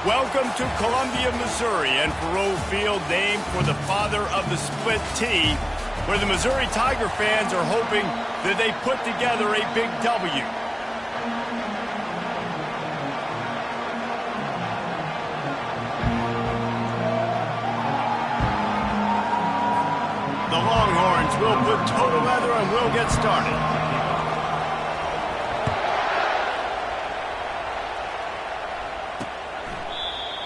Welcome to Columbia, Missouri, and Perot Field, named for the father of the split T, where the Missouri Tiger fans are hoping that they put together a big W. The Longhorns will put total leather and will get started.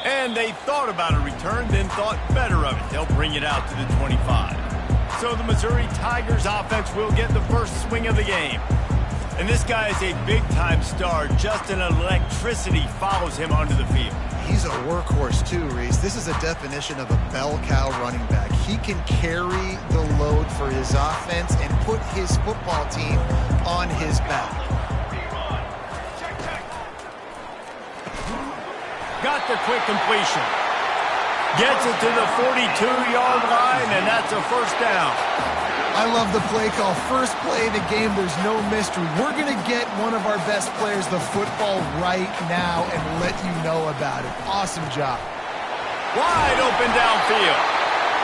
And they thought about a return, then thought better of it. They'll bring it out to the 25. So the Missouri Tigers offense will get the first swing of the game. And this guy is a big-time star. Just an electricity follows him onto the field. He's a workhorse too, Reese. This is a definition of a bell cow running back. He can carry the load for his offense and put his football team on his back. Got the quick completion. Gets it to the 42-yard line, and that's a first down. I love the play call. First play of the game, there's no mystery. We're going to get one of our best players the football right now and let you know about it. Awesome job. Wide open downfield.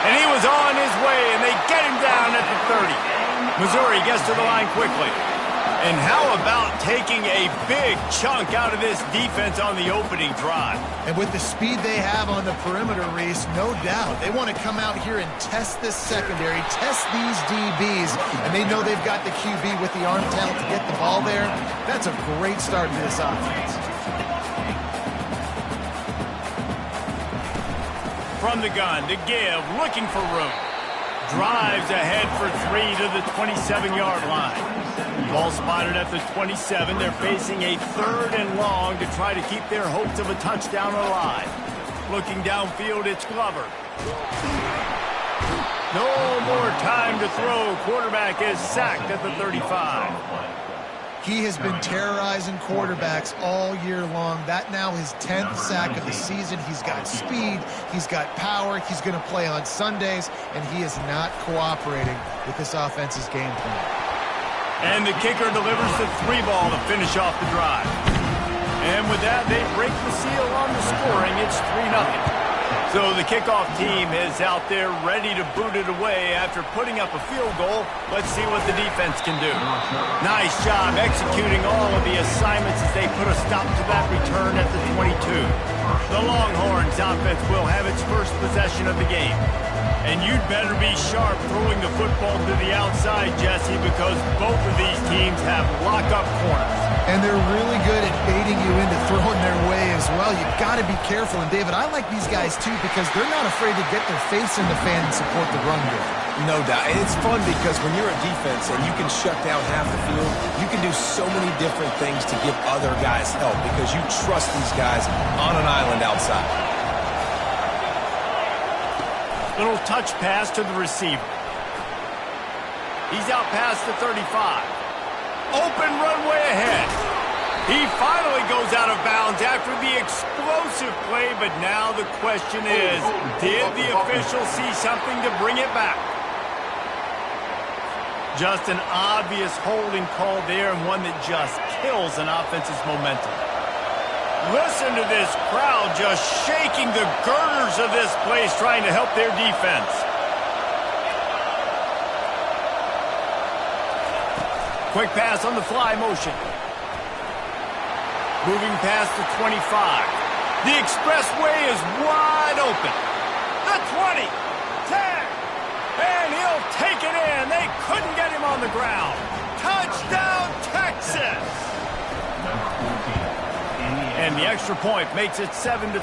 And he was on his way, and they get him down at the 30. Missouri gets to the line quickly. And how about taking a big chunk out of this defense on the opening drive? And with the speed they have on the perimeter, Reese, no doubt, they want to come out here and test this secondary, test these DBs, and they know they've got the QB with the arm talent to get the ball there. That's a great start to this offense. From the gun to give, looking for room. Drives ahead for 3 to the 27-yard line. Ball spotted at the 27. They're facing a 3rd and long to try to keep their hopes of a touchdown alive. Looking downfield, it's Glover. No more time to throw. Quarterback is sacked at the 35. He has been terrorizing quarterbacks all year long. That now his 10th sack of the season. He's got speed. He's got power. He's going to play on Sundays, and he is not cooperating with this offense's game plan. And the kicker delivers the 3 ball to finish off the drive. And with that, they break the seal on the scoring. It's 3-0. So the kickoff team is out there ready to boot it away after putting up a field goal. Let's see what the defense can do. Nice job executing all of the assignments as they put a stop to that return at the 22. The Longhorns offense will have its first possession of the game. And you'd better be sharp throwing the football to the outside, Jesse, because both of these teams have lock-up corners. And they're really good at baiting you into throwing their way as well. You've got to be careful. And, David, I like these guys, too, because they're not afraid to get their face in the fan and support the run game. No doubt. And it's fun because when you're a defense and you can shut down half the field, you can do so many different things to give other guys help because you trust these guys on an island outside. Little touch pass to the receiver. He's out past the 35. Open runway ahead. He finally goes out of bounds after the explosive play, but now the question is, did the official see something to bring it back? Just an obvious holding call there, and one that just kills an offense's momentum. Listen to this crowd just shaking the girders of this place, trying to help their defense. Quick pass on the fly motion. Moving past the 25. The expressway is wide open. The 20, 10, and he'll take it in. They couldn't get him on the ground. Touchdown, Texas! And the extra point makes it 7-3.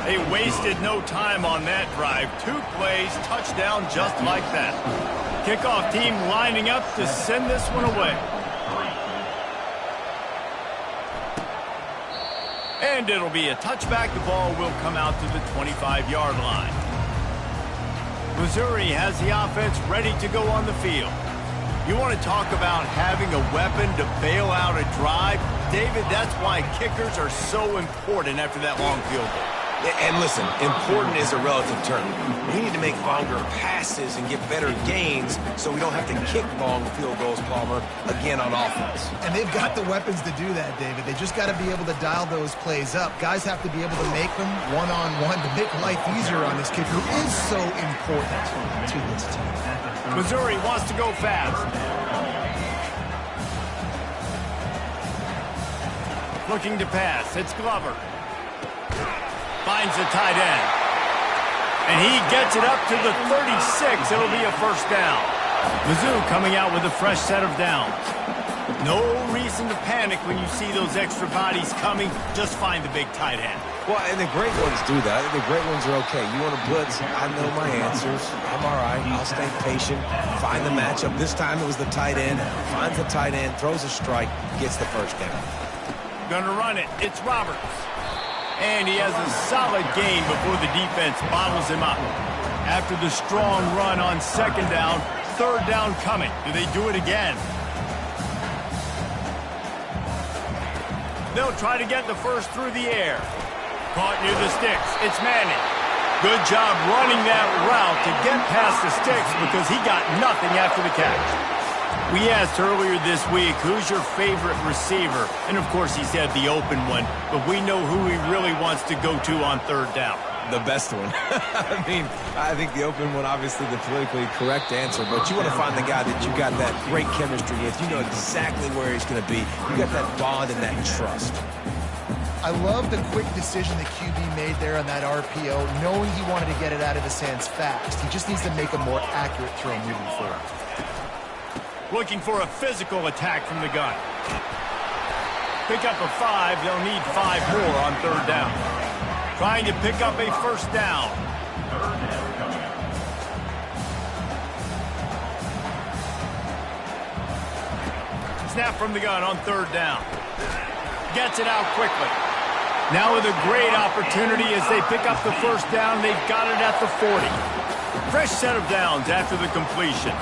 They wasted no time on that drive. 2 plays, touchdown just like that. Kickoff team lining up to send this one away. And it'll be a touchback. The ball will come out to the 25-yard line. Missouri has the offense ready to go on the field. You want to talk about having a weapon to bail out a drive? David, that's why kickers are so important after that long field goal. And listen, important is a relative term. We need to make longer passes and get better gains so we don't have to kick long field goals, Palmer, again on offense. And they've got the weapons to do that, David. They just got to be able to dial those plays up. Guys have to be able to make them one-on-one to make life easier on this kid who is so important to this team. Missouri wants to go fast. Looking to pass. It's Glover. Finds the tight end. And he gets it up to the 36. It'll be a first down. Mizzou coming out with a fresh set of downs. No reason to panic when you see those extra bodies coming. Just find the big tight end. Well, and the great ones do that. The great ones are okay. You want to blitz? I know my answers. I'm all right. I'll stay patient. Find the matchup. This time it was the tight end. Finds the tight end, throws a strike, gets the first down. Gonna run it. It's Roberts. And he has a solid gain before the defense bottles him up. After the strong run on second down, third down coming. Do they do it again? They'll try to get the first through the air. Caught near the sticks. It's Manning. Good job running that route to get past the sticks because he got nothing after the catch. We asked earlier this week, who's your favorite receiver? And, of course, he said the open one, but we know who he really wants to go to on third down. The best one. I think the open one, obviously the politically correct answer, but you want to find the guy that you got that great chemistry with. You know exactly where he's going to be. You got that bond and that trust. I love the quick decision the QB made there on that RPO, knowing he wanted to get it out of his hands fast. He just needs to make a more accurate throw moving forward. Looking for a physical attack from the gun. Pick up a 5. They'll need 5 more on third down. Trying to pick up a first down. Snap from the gun on third down. Gets it out quickly. Now with a great opportunity as they pick up the first down. They've got it at the 40. Fresh set of downs after the completion.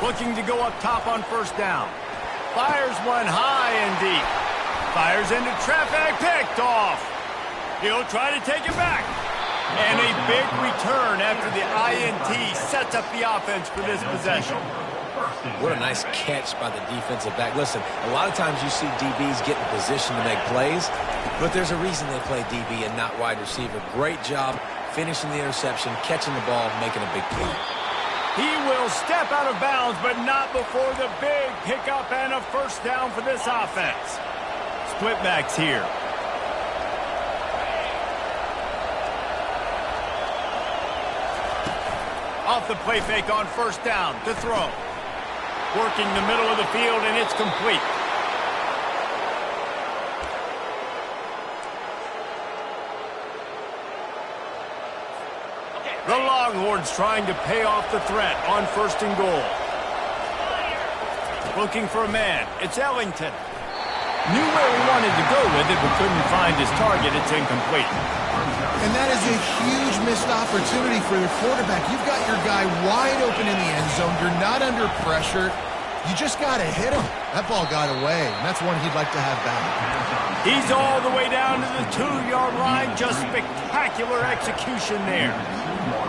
Looking to go up top on first down. Fires one high and deep. Fires into traffic, picked off. He'll try to take it back. And a big return after the INT sets up the offense for this possession. What a nice catch by the defensive back. Listen, a lot of times you see DBs get in position to make plays, but there's a reason they play DB and not wide receiver. Great job finishing the interception, catching the ball, making a big play. He will step out of bounds, but not before the big pickup and a first down for this offense. Split backs here. Off the play fake on first down to throw. Working the middle of the field, and it's complete. The Longhorns trying to pay off the threat on first and goal. Looking for a man. It's Ellington. Knew where he wanted to go with it, but couldn't find his target. It's incomplete. And that is a huge missed opportunity for the quarterback. You've got your guy wide open in the end zone. You're not under pressure. You just got to hit him. That ball got away, and that's one he'd like to have back. He's all the way down to the 2-yard line. Just spectacular execution there.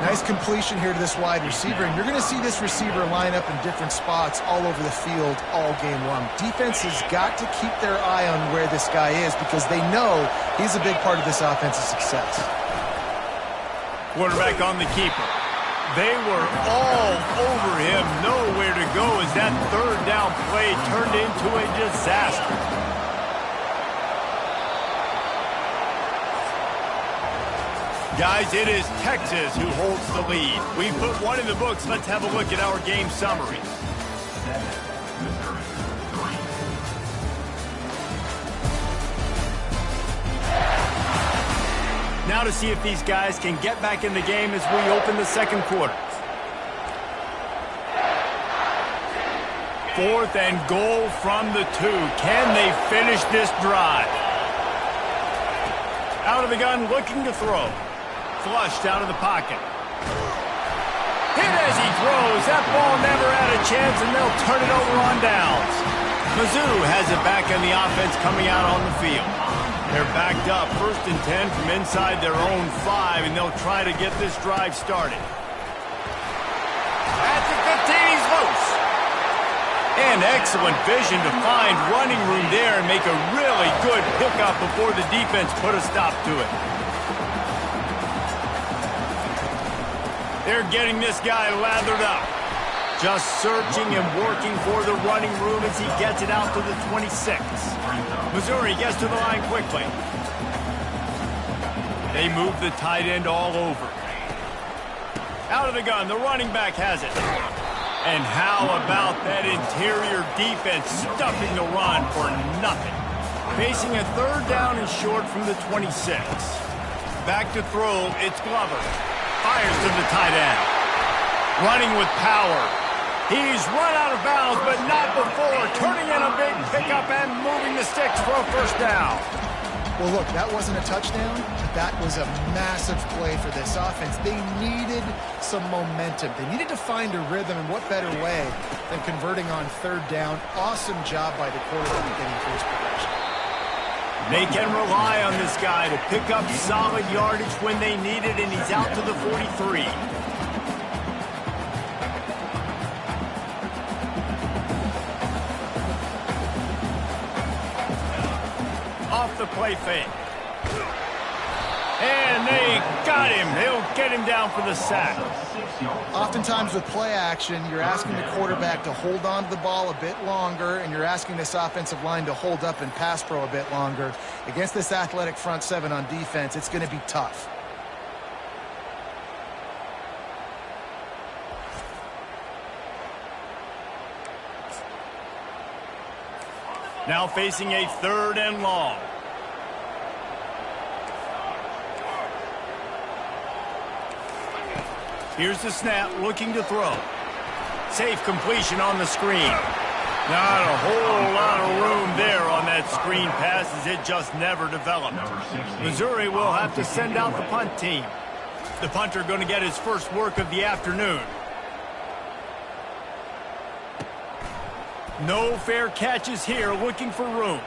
Nice completion here to this wide receiver, and you're going to see this receiver line up in different spots all over the field all game long. Defense has got to keep their eye on where this guy is because they know he's a big part of this offense's success. Quarterback on the keeper. They were all over him, nowhere to go as that third down play turned into a disaster. Guys, it is Texas who holds the lead. We put one in the books. Let's have a look at our game summary. Now to see if these guys can get back in the game as we open the second quarter. 4th and goal from the 2. Can they finish this drive? Out of the gun, looking to throw. Flushed out of the pocket. Hit as he throws. That ball never had a chance, and they'll turn it over on downs. Mizzou has it back in the offense coming out on the field. They're backed up 1st and 10 from inside their own 5, and they'll try to get this drive started. At the 15, he's loose. And excellent vision to find running room there and make a really good pickup before the defense put a stop to it. They're getting this guy lathered up. Just searching and working for the running room as he gets it out to the 26. Missouri gets to the line quickly. They move the tight end all over. Out of the gun, the running back has it. And how about that interior defense stuffing the run for nothing? Facing a 3rd down and short from the 26. Back to throw, it's Glover. Fires to the tight end. Running with power. He's run out of bounds, but not before turning in a big pickup and moving the sticks for a 1st down. Well, look, that wasn't a touchdown, but that was a massive play for this offense. They needed some momentum. They needed to find a rhythm, and what better way than converting on 3rd down. Awesome job by the quarterback getting first progression. They can rely on this guy to pick up solid yardage when they need it, and he's out to the 43. Off the play fake. And they got him. They'll get him down for the sack. Oftentimes with play action, you're asking the quarterback to hold on to the ball a bit longer, and you're asking this offensive line to hold up and pass pro a bit longer. Against this athletic front 7 on defense, it's going to be tough. Now facing a 3rd and long. Here's the snap, looking to throw. Safe completion on the screen. Not a whole lot of room there on that screen pass as it just never developed. Missouri will have to send out the punt team. The punter going to get his first work of the afternoon. No fair catches here, looking for room.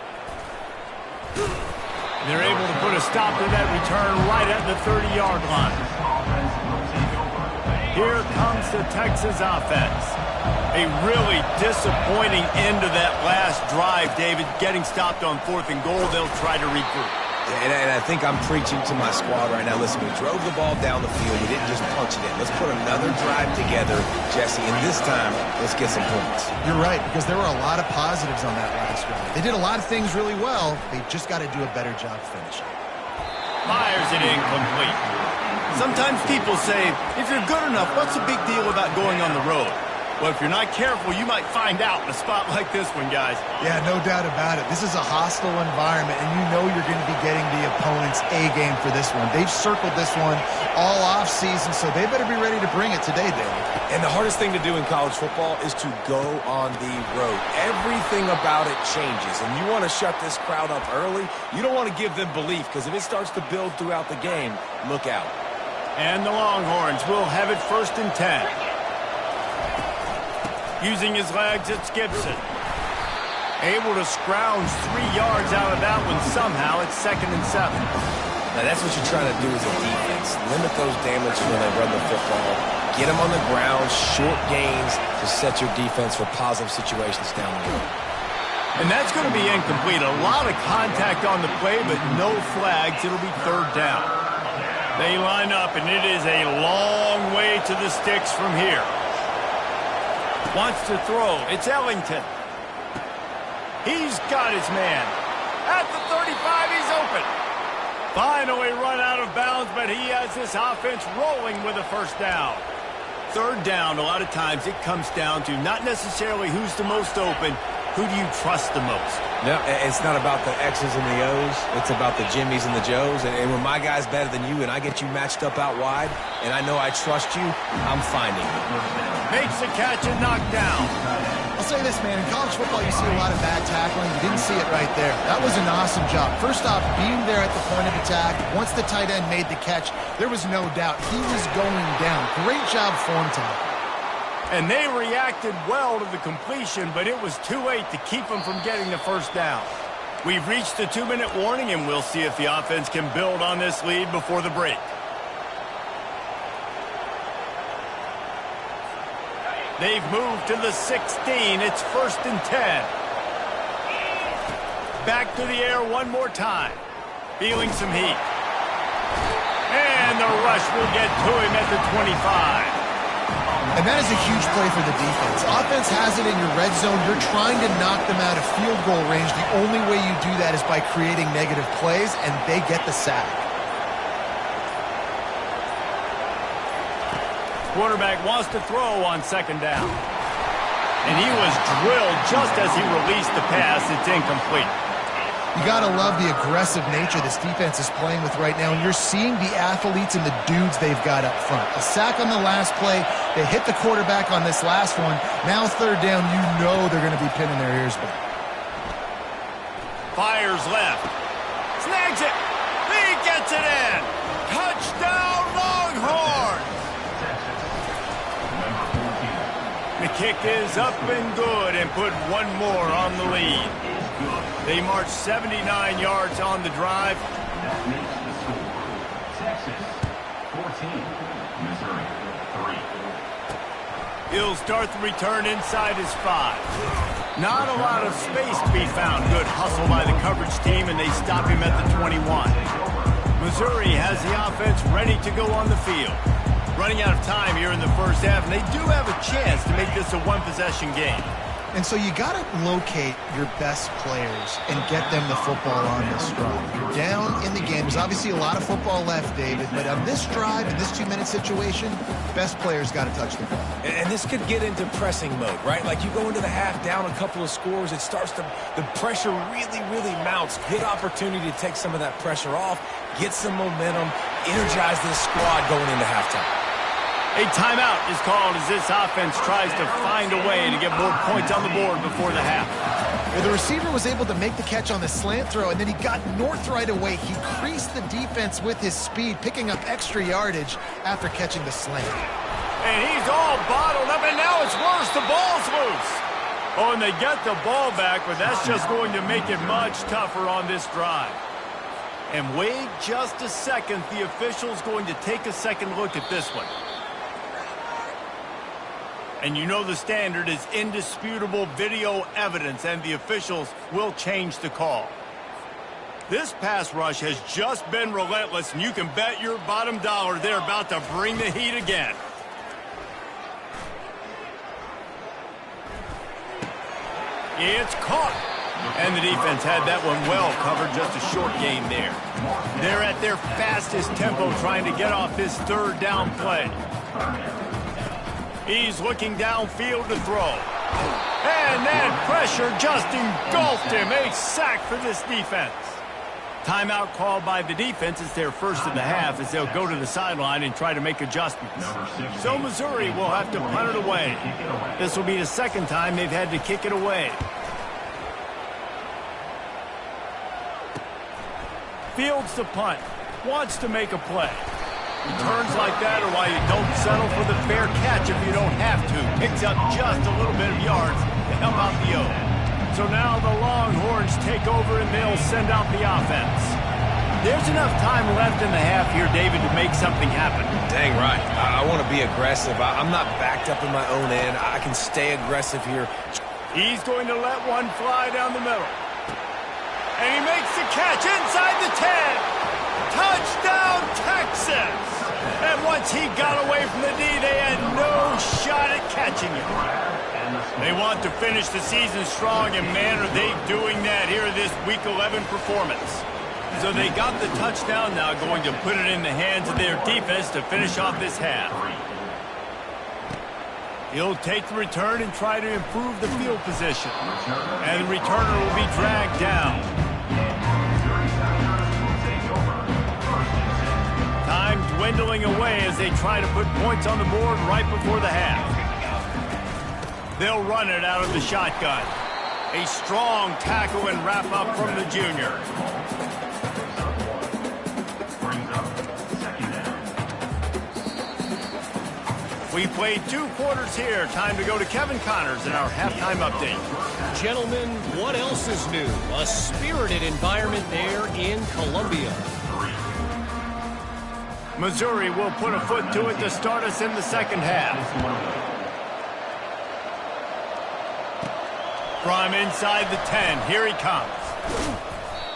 They're able to put a stop to that return right at the 30-yard line. Here comes the Texas offense. A really disappointing end to that last drive, David. Getting stopped on 4th and goal, they'll try to regroup. And I think I'm preaching to my squad right now. Listen, we drove the ball down the field. We didn't just punch it in. Let's put another drive together, Jesse, and this time, let's get some points. You're right, because there were a lot of positives on that last drive. They did a lot of things really well. They just got to do a better job finishing. Fires it incomplete. Sometimes people say, if you're good enough, what's the big deal about going on the road? Well, if you're not careful, you might find out in a spot like this one, guys. Yeah, no doubt about it. This is a hostile environment, and you know you're going to be getting the opponent's A-game for this one. They've circled this one all off-season, so they better be ready to bring it today, David. And the hardest thing to do in college football is to go on the road. Everything about it changes, and you want to shut this crowd up early. You don't want to give them belief, because if it starts to build throughout the game, look out. And the Longhorns will have it 1st and 10. Using his legs, it's Gibson. Able to scrounge 3 yards out of that one somehow. It's 2nd and 7. Now, that's what you're trying to do as a defense. Limit those damage when they run the football. Get them on the ground, short gains to set your defense for positive situations down the road. And that's going to be incomplete. A lot of contact on the play, but no flags. It'll be 3rd down. They line up, and it is a long way to the sticks from here. Wants to throw. It's Ellington. He's got his man. At the 35, he's open. Finally run out of bounds, but he has this offense rolling with a 1st down. 3rd down, a lot of times it comes down to not necessarily who's the most open, who do you trust the most? No, it's not about the X's and the O's. It's about the Jimmies and the Joes. And when my guy's better than you and I get you matched up out wide and I know I trust you, I'm finding you. Makes the catch and knocked down. I'll say this, man. In college football, you see a lot of bad tackling. You didn't see it right there. That was an awesome job. First off, being there at the point of attack. Once the tight end made the catch, there was no doubt he was going down. Great job form time. And they reacted well to the completion, but it was too late to keep them from getting the first down. We've reached the 2-minute warning, and we'll see if the offense can build on this lead before the break. They've moved to the 16. It's 1st and 10. Back to the air one more time. Feeling some heat. And the rush will get to him at the 25. And that is a huge play for the defense. Offense has it in your red zone. You're trying to knock them out of field goal range. The only way you do that is by creating negative plays, and they get the sack. Quarterback wants to throw on 2nd down. And he was drilled just as he released the pass. It's incomplete. You got to love the aggressive nature this defense is playing with right now, and you're seeing the athletes and the dudes they've got up front. A sack on the last play. They hit the quarterback on this last one. Now 3rd down, you know they're going to be pinning their ears back. Fires left. Snags it. He gets it in. Touchdown, Longhorns. The kick is up and good and put one more on the lead. They march 79 yards on the drive. That makes the score Texas 14, Missouri 3. He'll start the return inside his 5. Not a lot of space to be found. Good hustle by the coverage team, and they stop him at the 21. Missouri has the offense ready to go on the field. Running out of time here in the first half, and they do have a chance to make this a one-possession game. And so you got to locate your best players and get them the football on this drive. You're down in the game. There's obviously a lot of football left, David, but on this drive, in this 2-minute situation, best players got to touch the ball. And this could get into pressing mode, right? Like you go into the half down a couple of scores, it starts to, the pressure really mounts. Good opportunity to take some of that pressure off, get some momentum, energize this squad going into halftime. A timeout is called as this offense tries to find a way to get more points on the board before the half. Well, the receiver was able to make the catch on the slant throw, and then he got north right away. He creased the defense with his speed, picking up extra yardage after catching the slant. And he's all bottled up, and now it's worse. The ball's loose. Oh, and they get the ball back, but that's just going to make it much tougher on this drive. And wait just a second. The official's going to take a second look at this one. And you know the standard is indisputable video evidence, and the officials will change the call. This pass rush has just been relentless, and you can bet your bottom dollar they're about to bring the heat again. It's caught. And the defense had that one well covered, just a short gain there. They're at their fastest tempo trying to get off this 3rd down play. He's looking downfield to throw. And that pressure just engulfed him. A sack for this defense. Timeout called by the defense. It's their first of the half as they'll go to the sideline and try to make adjustments. So Missouri will have to punt it away. This will be the 2nd time they've had to kick it away. Fields the punt. Wants to make a play. Returns like that are why you don't settle for the fair catch if you don't have to. Picks up just a little bit of yards to help out the O. So now the Longhorns take over and they'll send out the offense. There's enough time left in the half here, David, to make something happen. Dang right. I want to be aggressive. I'm not backed up in my own end. I can stay aggressive here. He's going to let one fly down the middle. And he makes the catch inside the 10. Touchdown, Texas! And once he got away from the D, they had no shot at catching him. They want to finish the season strong, and man, are they doing that here this Week 11 performance. So they got the touchdown, now going to put it in the hands of their defense to finish off this half. He'll take the return and try to improve the field position. And the returner will be dragged down. Time dwindling away as they try to put points on the board right before the half. They'll run it out of the shotgun. A strong tackle and wrap up from the junior. We played 2 quarters here. Time to go to Kevin Connors in our halftime update. Gentlemen, what else is new? A spirited environment there in Columbia. Missouri will put a foot to it to start us in the second half. From inside the 10, here he comes.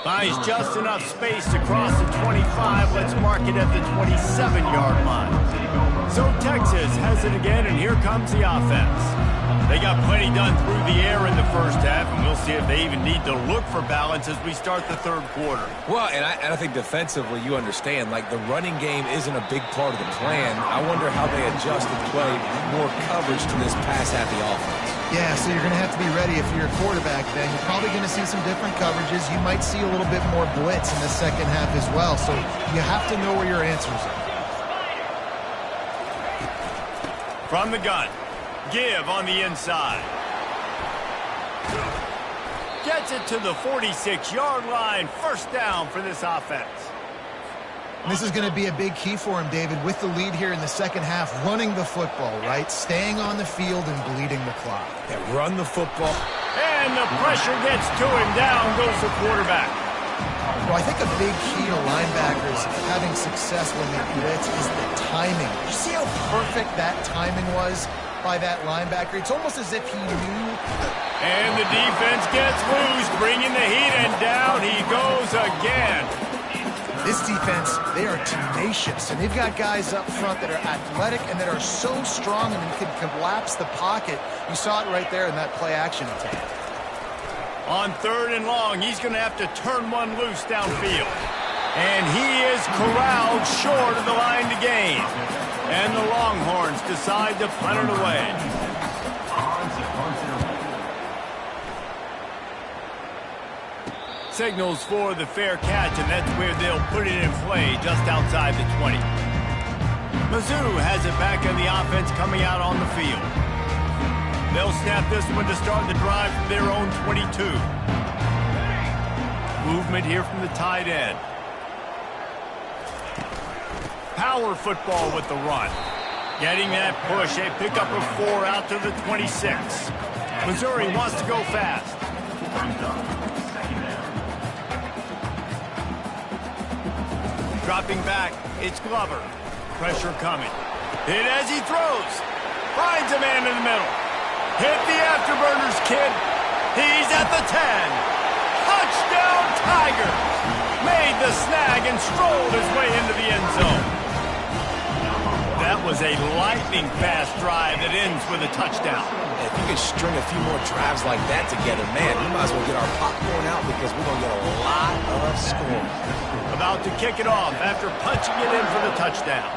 Buys just enough space to cross the 25. Let's mark it at the 27-yard line. So Texas has it again, and here comes the offense. They got plenty done through the air in the first half, and we'll see if they even need to look for balance as we start the third quarter. Well, and I think defensively, you understand, like the running game isn't a big part of the plan. I wonder how they adjust and play more coverage to this pass-happy offense. Yeah, so you're going to have to be ready if you're a quarterback then. You're probably going to see some different coverages. You might see a little bit more blitz in the second half as well, so you have to know where your answers are. From the gun. Give on the inside. Gets it to the 46-yard line. First down for this offense. This is going to be a big key for him, David, with the lead here in the second half, running the football, right? Staying on the field and bleeding the clock. Yeah, run the football. And the pressure gets to him. Down goes the quarterback. Well, I think a big key to linebackers having success when they blitz is the timing. You see how perfect that timing was by that linebacker? It's almost as if he knew. And the defense gets loose, bringing the heat, and down he goes again. This defense, they are tenacious, and they've got guys up front that are athletic and that are so strong and can collapse the pocket. You saw it right there in that play-action attack. On 3rd and long, he's going to have to turn one loose downfield. And he is corralled short of the line to gain. And the Longhorns decide to punt it away. Signals for the fair catch, and that's where they'll put it in play just outside the 20. Mizzou has it back in the offense coming out on the field. They'll snap this one to start the drive from their own 22. Movement here from the tight end. Power football with the run. Getting that push. They pick up a 4 out to the 26. Missouri wants to go fast. Dropping back, it's Glover. Pressure coming. Hit as he throws. Finds a man in the middle. Hit the afterburners, kid. He's at the 10. Touchdown, Tigers. Made the snag and strolled his way into the end zone. That was a lightning-fast drive that ends with a touchdown. If you could string a few more drives like that together, man, we might as well get our popcorn out because we're going to get a lot of scoring. About to kick it off after punching it in for the touchdown.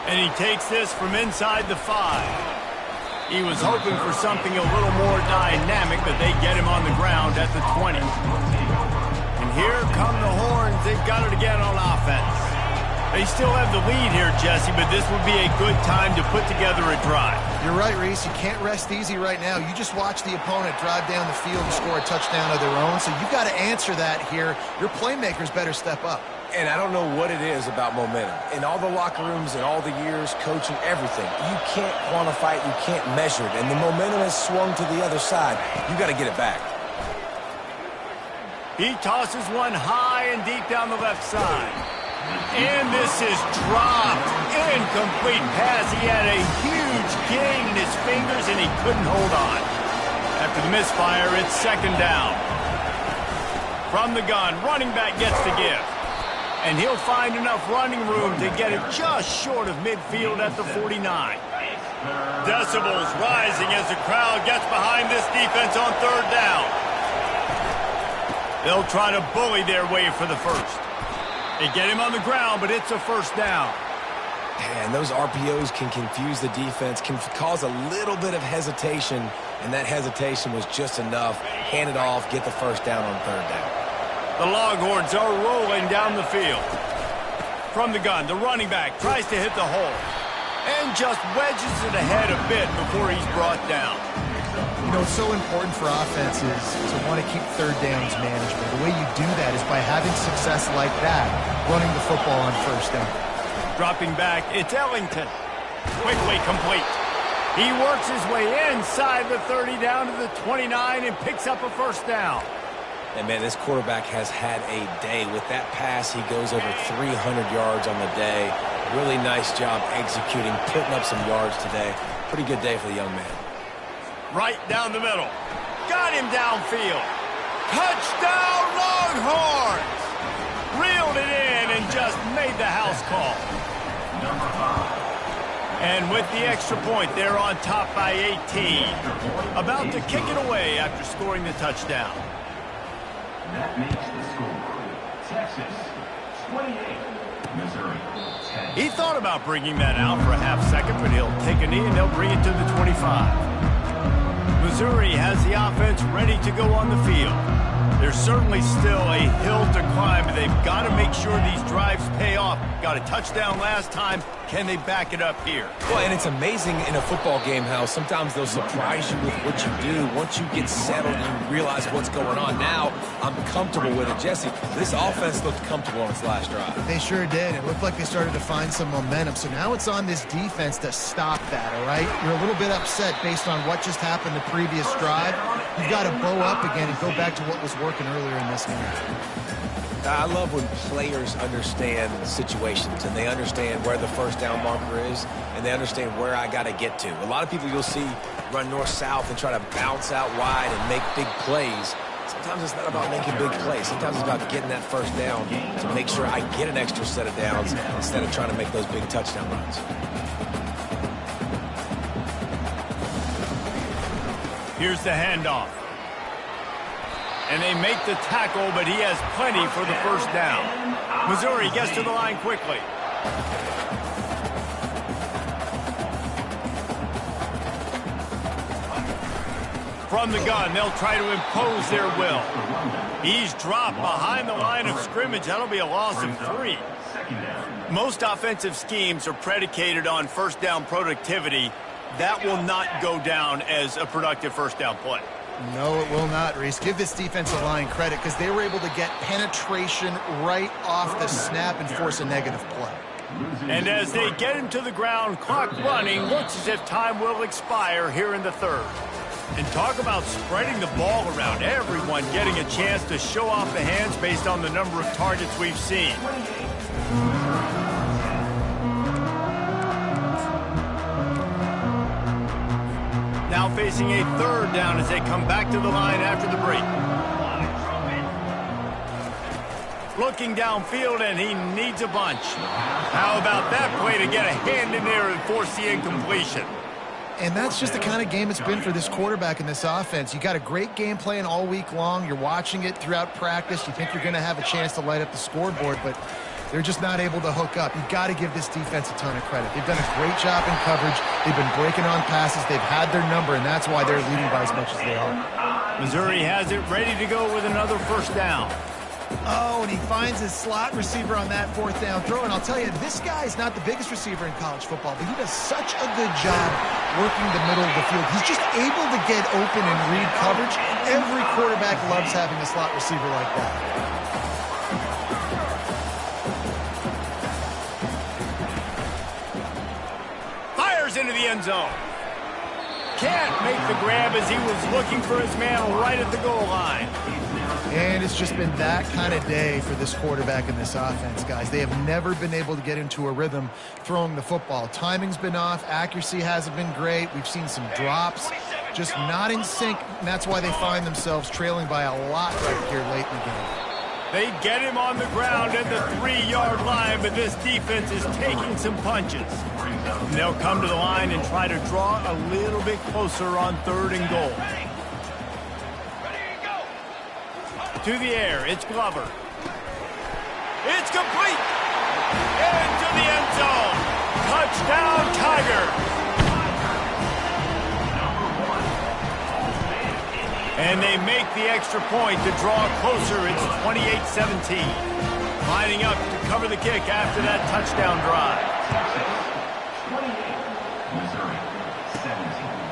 And he takes this from inside the 5. He was hoping for something a little more dynamic, but they get him on the ground at the 20. And here come the Horns. They've got it again on offense. They still have the lead here, Jesse, but this would be a good time to put together a drive. You're right, Reese. You can't rest easy right now. You just watch the opponent drive down the field and score a touchdown of their own, so you've got to answer that here. Your playmakers better step up. And I don't know what it is about momentum. In all the locker rooms and all the years, coaching, everything, you can't quantify it, you can't measure it, and the momentum has swung to the other side. You got to get it back. He tosses one high and deep down the left side. And this is dropped. Incomplete pass. He had a huge gain in his fingers, and he couldn't hold on. After the misfire, it's 2nd down. From the gun, running back gets the give. And he'll find enough running room to get it just short of midfield at the 49. Decibels rising as the crowd gets behind this defense on 3rd down. They'll try to bully their way for the first. They get him on the ground, but it's a 1st down. And those RPOs can confuse the defense, can cause a little bit of hesitation, and that hesitation was just enough. Hand it off, get the 1st down on 3rd down. The Longhorns are rolling down the field. From the gun, the running back tries to hit the hole and just wedges it ahead a bit before he's brought down. You know, it's so important for offenses to want to keep 3rd downs management. The way you do that is by having success like that, running the football on 1st down. Dropping back, it's Ellington. Quickly complete. He works his way inside the 30 down to the 29 and picks up a first down. And, man, this quarterback has had a day. With that pass, he goes over 300 yards on the day. Really nice job executing, putting up some yards today. Pretty good day for the young man. Right down the middle. Got him downfield. Touchdown, Longhorns! Reeled it in and just made the house call. Number 5. And with the extra point, they're on top by 18. About to kick it away after scoring the touchdown. That makes the score. Texas, 28. Missouri, 10. He thought about bringing that out for a half second, but he'll take a knee and they'll bring it to the 25. Missouri has the offense ready to go on the field. There's certainly still a hill to climb, but they've got to make sure these drives pay off. Got a touchdown last time. Can they back it up here? Well, and it's amazing in a football game how sometimes they'll surprise you with what you do. Once you get settled and you realize what's going on, now I'm comfortable with it. Jesse, this offense looked comfortable on its last drive. They sure did. It looked like they started to find some momentum. So now it's on this defense to stop that, all right? You're a little bit upset based on what just happened the previous drive. You've got to bow up again and go back to what was working earlier in this game. I love when players understand situations and they understand where the first down marker is and they understand where I got to get to. A lot of people you'll see run north-south and try to bounce out wide and make big plays. Sometimes it's not about making big plays. Sometimes it's about getting that first down to make sure I get an extra set of downs instead of trying to make those big touchdown runs. Here's the handoff. And they make the tackle, but he has plenty for the first down. Missouri gets to the line quickly. From the gun, they'll try to impose their will. He's dropped behind the line of scrimmage. That'll be a loss of 3. Most offensive schemes are predicated on first down productivity. That will not go down as a productive first down play. No, it will not, Reese. Give this defensive line credit because they were able to get penetration right off the snap and force a negative play. And as they get him to the ground, clock running, looks as if time will expire here in the third. And talk about spreading the ball around, everyone getting a chance to show off the hands based on the number of targets we've seen. Now facing a third down as they come back to the line after the break. Looking downfield, and he needs a bunch. How about that play to get a hand in there and force the incompletion? And that's just the kind of game it's been for this quarterback in this offense. You got a great game plan all week long. You're watching it throughout practice. You think you're going to have a chance to light up the scoreboard, but they're just not able to hook up. You've got to give this defense a ton of credit. They've done a great job in coverage. They've been breaking on passes. They've had their number, and that's why they're leading by as much as they are. Missouri has it ready to go with another first down. Oh, and he finds his slot receiver on that fourth down throw. And I'll tell you, this guy's not the biggest receiver in college football, but he does such a good job working the middle of the field. He's just able to get open and read coverage. Every quarterback loves having a slot receiver like that. Into the end zone. Can't make the grab as he was looking for his man right at the goal line. And it's just been that kind of day for this quarterback in this offense, guys. They have never been able to get into a rhythm throwing the football. Timing's been off. Accuracy hasn't been great. We've seen some drops. Just not in sync, and that's why they find themselves trailing by a lot right here late in the game. They get him on the ground at the 3-yard line, but this defense is taking some punches. And they'll come to the line and try to draw a little bit closer on 3rd and goal. To the air, it's Glover. It's complete! Into the end zone! Touchdown, Tiger! And they make the extra point to draw closer. It's 28-17. Lining up to cover the kick after that touchdown drive.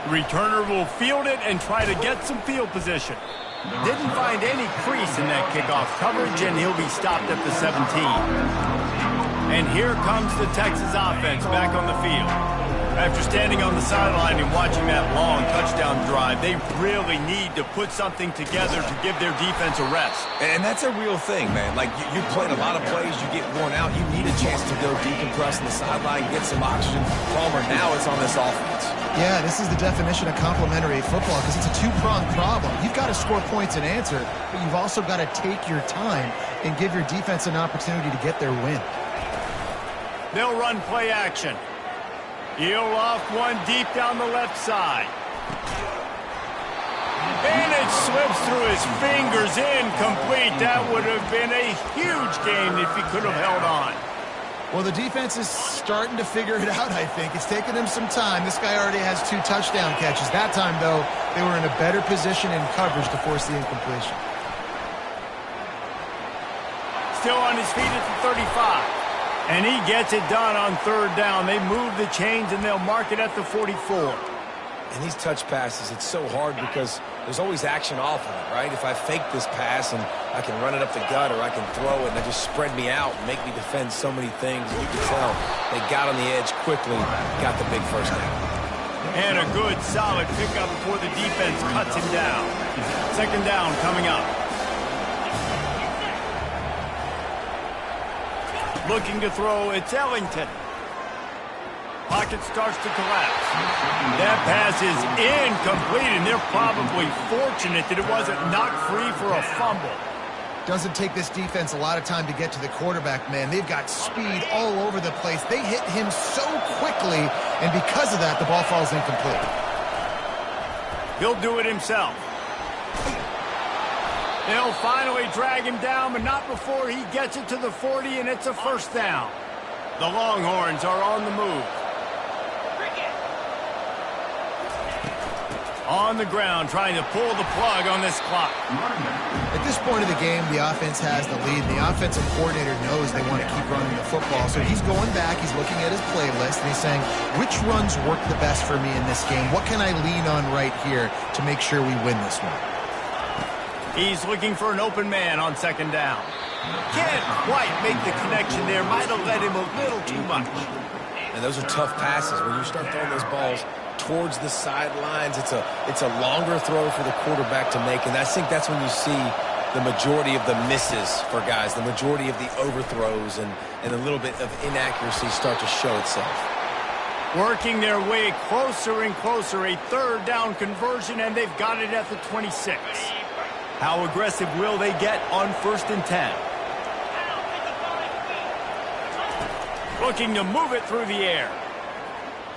The returner will field it and try to get some field position. Didn't find any crease in that kickoff coverage, and he'll be stopped at the 17. And here comes the Texas offense back on the field. After standing on the sideline and watching that long touchdown drive, they really need to put something together to give their defense a rest. And that's a real thing, man. Like, you played a lot of plays, you get worn out, you need a chance to go decompress on the sideline, get some oxygen. Palmer, now it's on this offense. Yeah, this is the definition of complementary football because it's a two-pronged problem. You've got to score points and answer, but you've also got to take your time and give your defense an opportunity to get their win. They'll run play action. He'll off one deep down the left side. And it slips through his fingers, incomplete. That would have been a huge game if he could have held on. Well, the defense is starting to figure it out, I think. It's taken them some time. This guy already has 2 touchdown catches. That time, though, they were in a better position in coverage to force the incompletion. Still on his feet at the 35. And he gets it done on 3rd down. They move the chains, and they'll mark it at the 44. And these touch passes, it's so hard because there's always action off of it, right? If I fake this pass and I can run it up the gut or I can throw it and they just spread me out and make me defend so many things. And you can tell they got on the edge quickly, got the big first down. And a good, solid pickup before the defense cuts him down. 2nd down coming up. Looking to throw, it's Ellington. Pocket starts to collapse. That pass is incomplete, and they're probably fortunate that it wasn't knocked free for a fumble. Doesn't take this defense a lot of time to get to the quarterback, man. They've got speed all over the place. They hit him so quickly, and because of that, the ball falls incomplete. He'll do it himself. They'll finally drag him down, but not before he gets it to the 40, and it's a 1st down. The Longhorns are on the move. On the ground, trying to pull the plug on this clock. At this point of the game, the offense has the lead, and the offensive coordinator knows they want to keep running the football. So he's going back, he's looking at his playlist, and he's saying, which runs work the best for me in this game? What can I lean on right here to make sure we win this one? He's looking for an open man on 2nd down. Can't quite make the connection there. Might have led him a little too much. And those are tough passes. When you start throwing those balls towards the sidelines, it's a longer throw for the quarterback to make. And I think that's when you see the majority of the misses for guys, the majority of the overthrows and a little bit of inaccuracy start to show itself. Working their way closer and closer. A 3rd down conversion, and they've got it at the 26. How aggressive will they get on 1st and 10? Looking to move it through the air.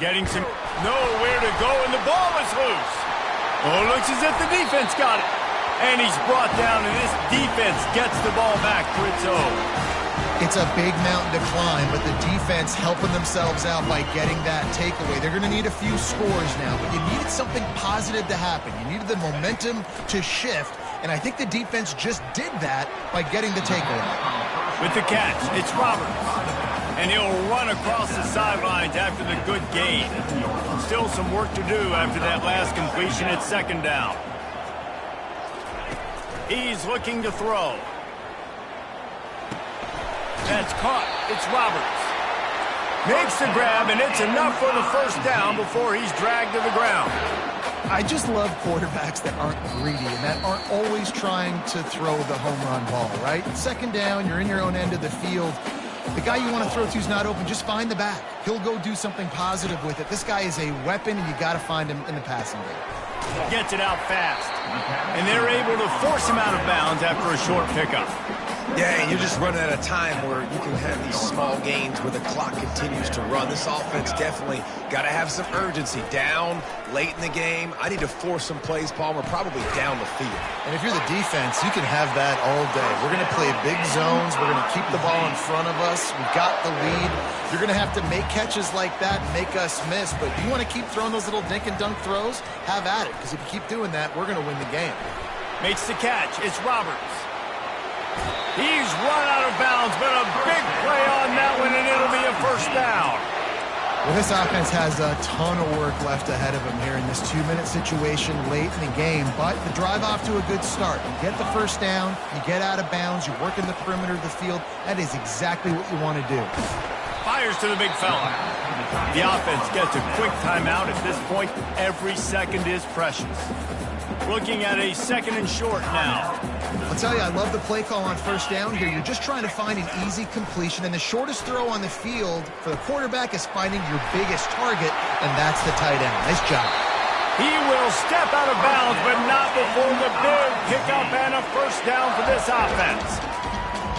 Getting some nowhere to go, and the ball is loose. Oh, it looks as if the defense got it. And he's brought down, and this defense gets the ball back for its own. It's a big mountain to climb, but the defense helping themselves out by getting that takeaway. They're going to need a few scores now, but you needed something positive to happen. You needed the momentum to shift, and I think the defense just did that by getting the takeaway. With the catch, it's Roberts. And he'll run across the sidelines after the good gain. Still some work to do after that last completion at 2nd down. He's looking to throw. That's caught. It's Roberts. Makes the grab, and it's enough for the 1st down before he's dragged to the ground. I just love quarterbacks that aren't greedy and that aren't always trying to throw the home run ball, right? 2nd down, you're in your own end of the field. The guy you want to throw to is not open. Just find the back. He'll go do something positive with it. This guy is a weapon, and you got to find him in the passing game. Gets it out fast. And they're able to force him out of bounds after a short pickup. Yeah, and you're just running at a time where you can have these small gains where the clock continues to run. This offense definitely got to have some urgency. Down, late in the game. I need to force some plays, Palmer, probably down the field. And if you're the defense, you can have that all day. We're going to play big zones. We're going to keep the ball in front of us. We've got the lead. You're going to have to make catches like that and make us miss. But you want to keep throwing those little dink and dunk throws? Have at it. Because if you keep doing that, we're going to win the game. Makes the catch. It's Roberts. He's run out of bounds, but a big play on that one, and it'll be a 1st down. Well, this offense has a ton of work left ahead of them here in this 2-minute situation late in the game, but the drive off to a good start. You get the first down, you get out of bounds, you work in the perimeter of the field. That is exactly what you want to do. Fires to the big fella. The offense gets a quick timeout. At this point, every second is precious. Looking at a 2nd and short now. I'll tell you, I love the play call on first down here. You're just trying to find an easy completion, and the shortest throw on the field for the quarterback is finding your biggest target, and that's the tight end. Nice job. He will step out of bounds, but not before the big pickup and a first down for this offense.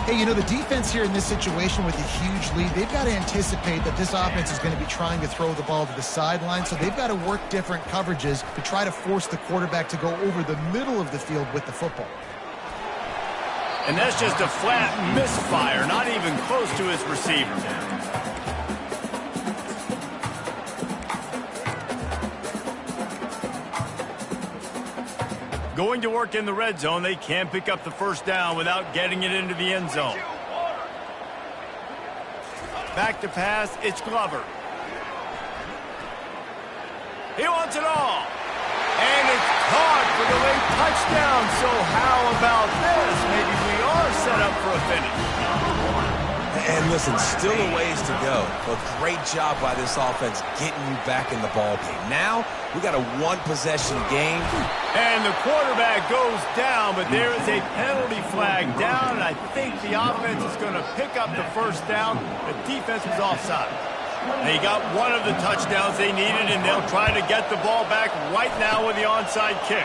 Hey, you know, the defense here in this situation with a huge lead, they've got to anticipate that this offense is going to be trying to throw the ball to the sideline, so they've got to work different coverages to try to force the quarterback to go over the middle of the field with the football. And that's just a flat misfire, not even close to his receiver. Going to work in the red zone, they can't pick up the first down without getting it into the end zone. Back to pass, it's Glover. He wants it all. And it's caught for the late touchdown. So how about this? Maybe we are set up for a finish. And listen, still a ways to go. But great job by this offense getting you back in the ball game. Now, we got a one-possession game. And the quarterback goes down, but there is a penalty flag down, and I think the offense is going to pick up the first down. The defense was offside. They got one of the touchdowns they needed, and they'll try to get the ball back right now with the onside kick.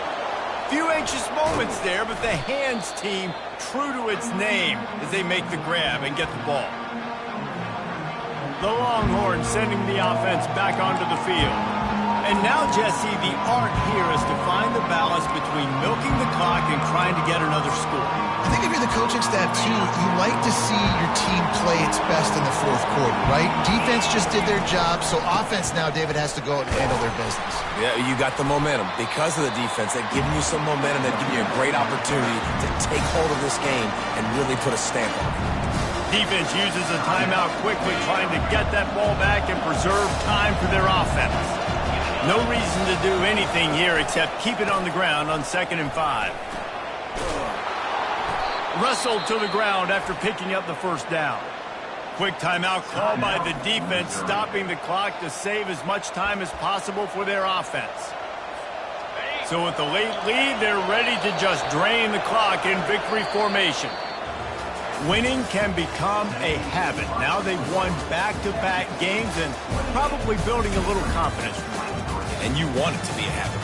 Few anxious moments there, but the hands team true to its name as they make the grab and get the ball. The Longhorns sending the offense back onto the field. And now, Jesse, the art here is to find the balance between milking the clock and trying to get another score. I think if you're the coaching staff, too, you like to see your team play its best in the fourth quarter, right? Defense just did their job, so offense now, David, has to go out and handle their business. Yeah, you got the momentum. Because of the defense, they've given you some momentum. They've given you a great opportunity to take hold of this game and really put a stamp on it. Defense uses a timeout quickly, trying to get that ball back and preserve time for their offense. No reason to do anything here except keep it on the ground on 2nd and 5. Wrestled to the ground after picking up the first down. Quick timeout called by the defense, stopping the clock to save as much time as possible for their offense. So with the late lead, they're ready to just drain the clock in victory formation. Winning can become a habit. Now they've won back-to-back games and probably building a little confidence from it. And you want it to be a habit.